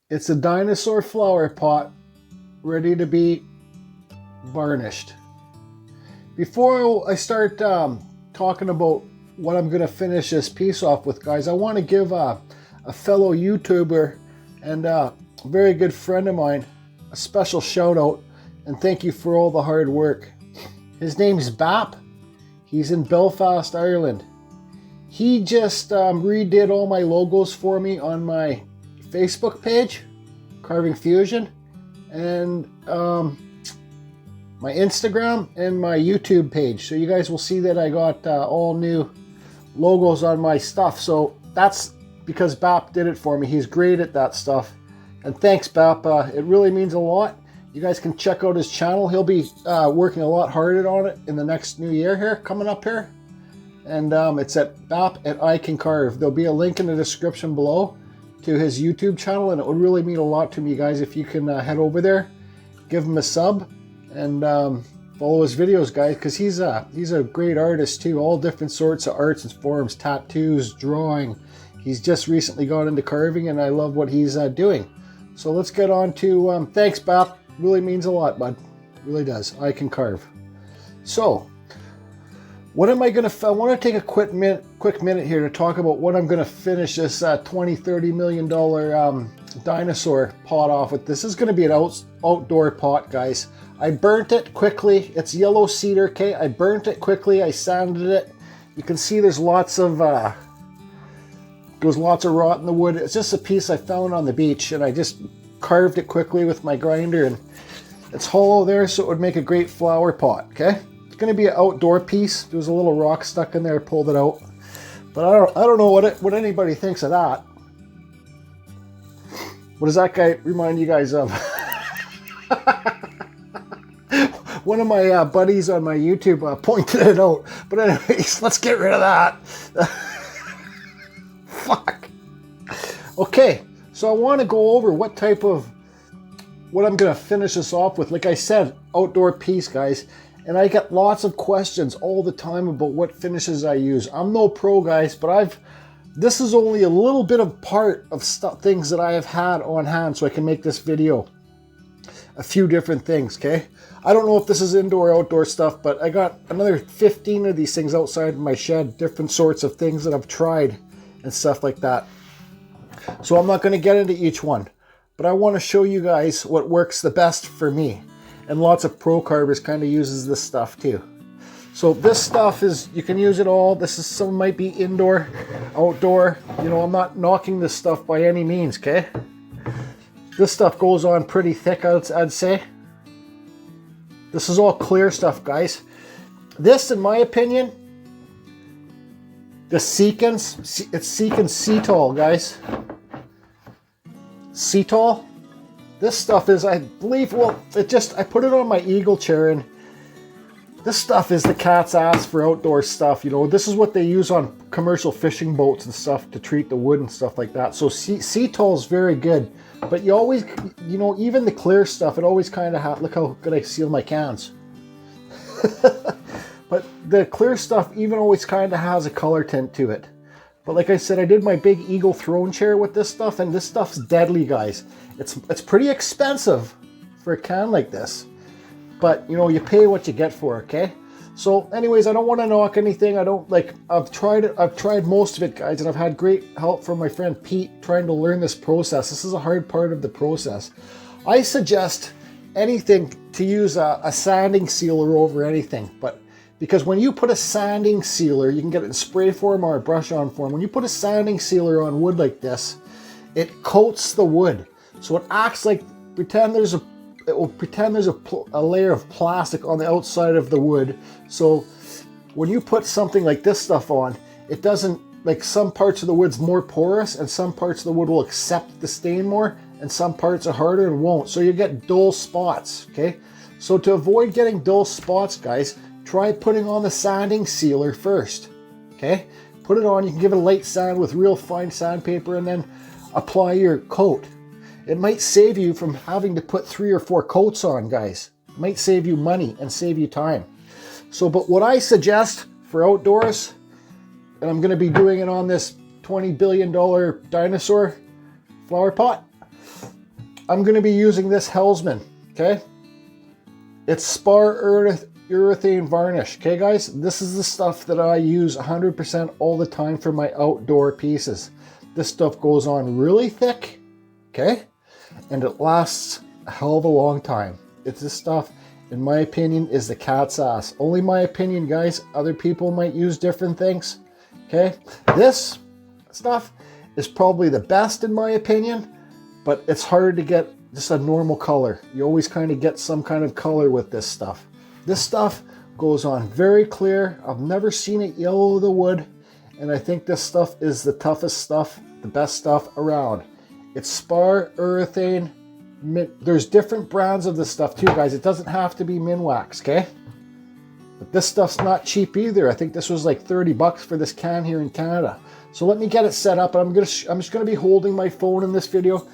It's a dinosaur flower pot ready to be varnished. Before I start talking about what I'm going to finish this piece off with, guys, I want to give a fellow YouTuber and a very good friend of mine a special shout out and thank you for all the hard work. His name's Bap. He's in Belfast, Ireland. He just redid all my logos for me on my Facebook page, Carving Fusion, and my Instagram and my YouTube page. So you guys will see that I got all new logos on my stuff. So that's because Bap did it for me. He's great at that stuff. And thanks, Bap. It really means a lot. You guys can check out his channel. He'll be working a lot harder on it in the next new year here, coming up here. And it's at Bap at I Can Carve. There'll be a link in the description below to his YouTube channel, and it would really mean a lot to me, guys, if you can head over there, give him a sub, and follow his videos, guys, because he's a great artist too. All different sorts of arts and forms, tattoos, drawing. He's just recently got into carving, and I love what he's doing. So let's get on to thanks, Bap. Really means a lot, bud. Really does. I Can Carve. So what am I going to... I want to take a quick minute here to talk about what I'm going to finish this $20-30 million dinosaur pot off with. This is going to be an outdoor pot, guys. I burnt it quickly. It's yellow cedar, okay? I burnt it quickly. I sanded it. You can see there's lots of rot in the wood. It's just a piece I found on the beach, and I just carved it quickly with my grinder, and it's hollow there, so it would make a great flower pot, okay? Going to be an outdoor piece. There was a little rock stuck in there, pulled it out, but I don't know what anybody thinks of that. What does that guy remind you guys of? One of my buddies on my YouTube pointed it out, but anyways, let's get rid of that. Fuck. Okay, so I want to go over what I'm going to finish this off with. Like I said, outdoor piece, guys. And I get lots of questions all the time about what finishes I use. I'm no pro, guys, but this is only a little bit of part of things that I have had on hand so I can make this video. A few different things, okay? I don't know if this is indoor or outdoor stuff, but I got another 15 of these things outside my shed, different sorts of things that I've tried and stuff like that. So I'm not going to get into each one, but I want to show you guys what works the best for me. And lots of pro carvers kind of uses this stuff too. So this stuff is, you can use it all. This is, some might be indoor, outdoor. You know, I'm not knocking this stuff by any means, okay? This stuff goes on pretty thick, I'd say. This is all clear stuff, guys. This, in my opinion, the Seekins, it's Seekins Cedar, guys. Cedar. This stuff is, I believe, well, I put it on my eagle chair, and this stuff is the cat's ass for outdoor stuff. You know, this is what they use on commercial fishing boats and stuff to treat the wood and stuff like that. So Cedar is very good, but you always, you know, even the clear stuff, it always kind of look how good I seal my cans. But the clear stuff even always kind of has a color tint to it. But like I said, I did my big eagle throne chair with this stuff, and this stuff's deadly, guys. It's pretty expensive for a can like this. But, you know, you pay what you get for, okay? So, anyways, I don't want to knock anything. I've tried it. I've tried most of it, guys, and I've had great help from my friend Pete trying to learn this process. This is a hard part of the process. I suggest anything to use a sanding sealer over anything, but because when you put a sanding sealer, you can get it in spray form or a brush on form. When you put a sanding sealer on wood like this, it coats the wood. So it acts like, pretend there's a layer of plastic on the outside of the wood. So when you put something like this stuff on, it doesn't, like, some parts of the wood's more porous and some parts of the wood will accept the stain more and some parts are harder and won't. So you get dull spots, okay? So to avoid getting dull spots, guys, try putting on the sanding sealer first, okay? Put it on, you can give it a light sand with real fine sandpaper and then apply your coat. It might save you from having to put 3 or 4 coats on, guys. It might save you money and save you time. So, but what I suggest for outdoors, and I'm gonna be doing it on this $20 billion dinosaur flower pot, I'm going to be using this Hellsman, okay? It's spar urethane varnish, okay guys? This is the stuff that I use 100% all the time for my outdoor pieces. This stuff goes on really thick, okay? And it lasts a hell of a long time. It's this stuff, in my opinion, is the cat's ass. Only my opinion, guys. Other people might use different things, okay? This stuff is probably the best in my opinion, but it's hard to get just a normal color. You always kind of get some kind of color with this stuff. This stuff goes on very clear. I've never seen it yellow the wood, and I think this stuff is the toughest stuff, the best stuff around. It's spar urethane. There's different brands of this stuff too, guys. It doesn't have to be Minwax, okay? But this stuff's not cheap either. I think this was like 30 bucks for this can here in Canada. So let me get it set up. I'm just gonna be holding my phone in this video.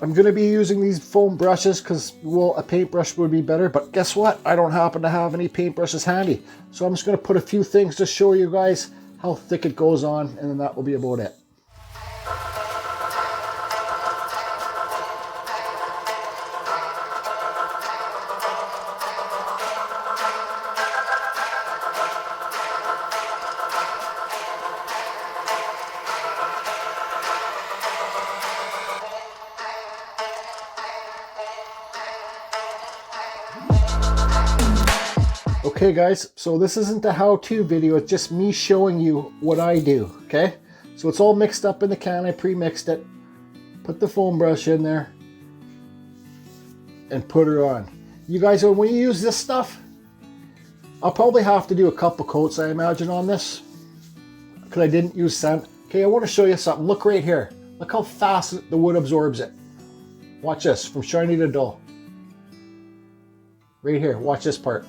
I'm gonna be using these foam brushes because, well, a paintbrush would be better. But guess what? I don't happen to have any paintbrushes handy. So I'm just gonna put a few things to show you guys how thick it goes on, and then that will be about it. Okay guys, so this isn't a how-to video, it's just me showing you what I do, okay? So it's all mixed up in the can, I pre-mixed it, put the foam brush in there, and put her on. You guys, when you use this stuff, I'll probably have to do a couple coats, I imagine, on this, because I didn't use sand. Okay, I want to show you something. Look right here. Look how fast the wood absorbs it. Watch this, from shiny to dull. Right here, watch this part.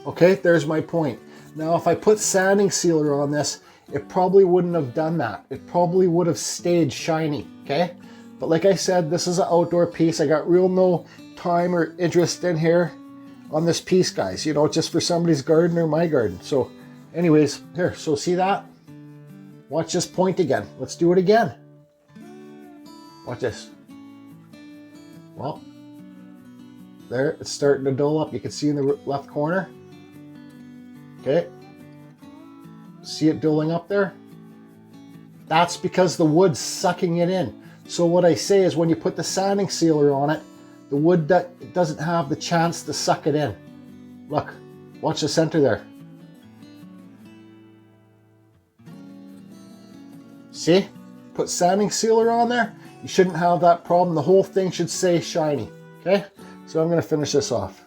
Okay, there's my point. Now, if I put sanding sealer on this, it probably wouldn't have done that. It probably would have stayed shiny, okay? But like I said, this is an outdoor piece. I got real no time or interest in here on this piece, guys. You know, just for somebody's garden or my garden. So anyways, here, so see that? Watch this point again. Let's do it again. Watch this. Well, there, it's starting to dull up. You can see in the left corner. Okay, see it dulling up there? That's because the wood's sucking it in. So what I say is when you put the sanding sealer on it, the wood doesn't have the chance to suck it in. Look, watch the center there. See? Put sanding sealer on there, you shouldn't have that problem. The whole thing should stay shiny, okay? So I'm gonna finish this off.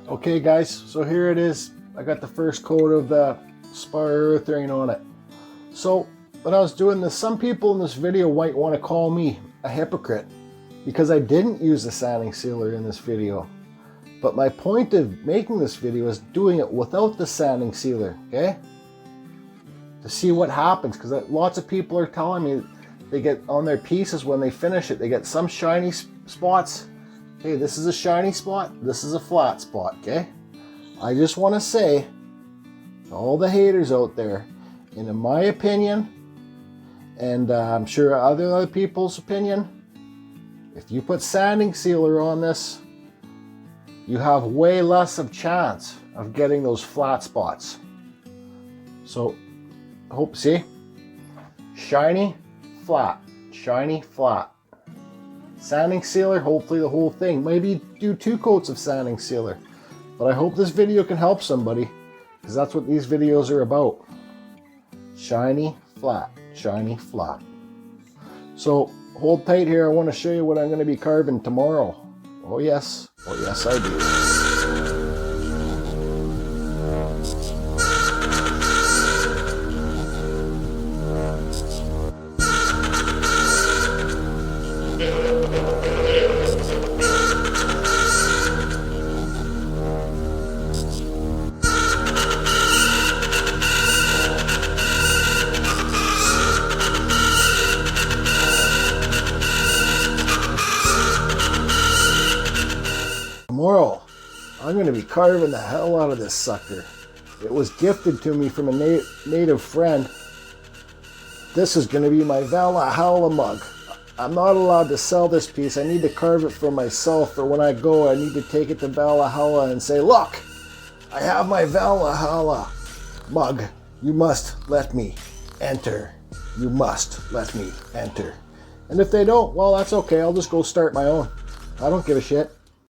Okay guys, so here it is. I got the first coat of the spar urethane on it. So when I was doing this, some people in this video might want to call me a hypocrite because I didn't use the sanding sealer in this video. But my point of making this video is doing it without the sanding sealer, okay? To see what happens, because lots of people are telling me they get on their pieces when they finish it, they get some shiny spots. Okay, this is a shiny spot, this is a flat spot, okay? I just want to say to all the haters out there, and in my opinion, and I'm sure other people's opinion, if you put sanding sealer on this, you have way less of chance of getting those flat spots. So, hope, see? Shiny, flat, shiny, flat. Sanding sealer, hopefully the whole thing. Maybe do 2 coats of sanding sealer. But I hope this video can help somebody, because that's what these videos are about. Shiny, flat, shiny, flat. So hold tight here. I want to show you what I'm going to be carving tomorrow. Oh yes I do. Tomorrow, I'm going to be carving the hell out of this sucker. It was gifted to me from a native friend. This is going to be my Valhalla mug. I'm not allowed to sell this piece. I need to carve it for myself, or when I go, I need to take it to Valhalla and say, look, I have my Valhalla mug. You must let me enter. You must let me enter. And if they don't, well, that's okay. I'll just go start my own. I don't give a shit.